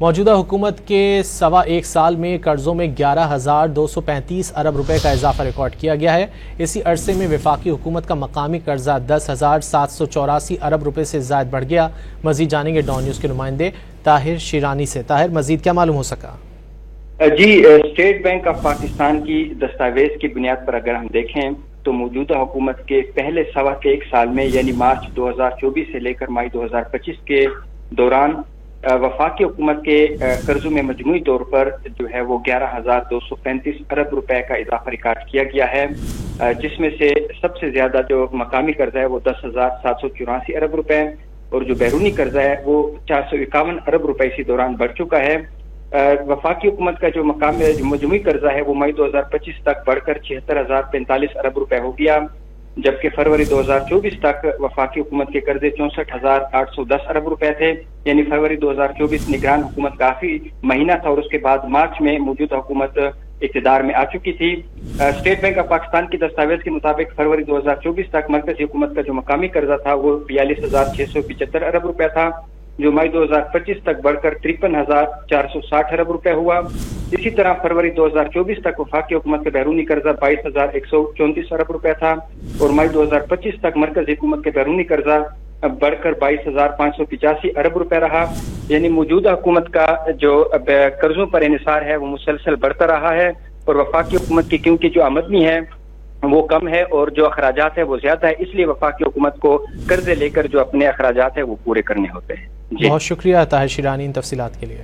موجودہ حکومت کے سوا ایک سال میں قرضوں میں 11,235 ارب روپے کا اضافہ ریکارڈ کیا گیا ہے۔ اسی عرصے میں وفاقی حکومت کا مقامی قرضہ 10,784 ارب روپے سے زائد بڑھ گیا۔ مزید جانیں گے ڈان نیوز کے نمائندے طاہر شیرانی سے۔ طاہر، مزید کیا معلوم ہو سکا؟ جی، اسٹیٹ بینک آف پاکستان کی دستاویز کی بنیاد پر اگر ہم دیکھیں تو موجودہ حکومت کے پہلے سوا کے ایک سال میں یعنی مارچ 2024 سے لے کر مئی 2025 کے دوران وفاقی حکومت کے قرضوں میں مجموعی طور پر جو ہے وہ 11,235 ارب روپے کا اضافہ ریکارڈ کیا گیا ہے، جس میں سے سب سے زیادہ جو مقامی قرضہ ہے وہ 10,784 ارب روپے اور جو بیرونی قرضہ ہے وہ 451 ارب روپے اسی دوران بڑھ چکا ہے۔ وفاقی حکومت کا جو مجموعی قرضہ ہے وہ مئی 2025 تک بڑھ کر 76,045 ارب روپے ہو گیا، جبکہ فروری 2024 تک وفاقی حکومت کے قرضے 64,810 ارب روپے تھے، یعنی فروری 2024 نگران حکومت کا آخری مہینہ تھا اور اس کے بعد مارچ میں موجودہ حکومت اقتدار میں آ چکی تھی۔ اسٹیٹ بینک آف پاکستان کی دستاویز کے مطابق فروری 2024 تک مرکزی حکومت کا جو مقامی قرضہ تھا وہ 42,675 ارب روپے تھا، جو مئی 2025 تک بڑھ کر 53,460 ارب روپے ہوا۔ اسی طرح فروری 2024 تک وفاقی حکومت کا بیرونی قرضہ 22,134 ارب روپے تھا اور مئی 2025 تک مرکزی حکومت کے بیرونی قرضہ بڑھ کر 22,585 ارب روپے رہا۔ یعنی موجودہ حکومت کا جو قرضوں پر انحصار ہے وہ مسلسل بڑھتا رہا ہے اور وفاقی حکومت کی کیونکہ جو آمدنی ہے وہ کم ہے اور جو اخراجات ہیں وہ زیادہ ہے، اس لیے وفاقی حکومت کو قرضے لے کر جو اپنے اخراجات ہیں وہ پورے کرنے ہوتے ہیں۔ بہت شکریہ طاہر شیرانی ان تفصیلات کے لیے۔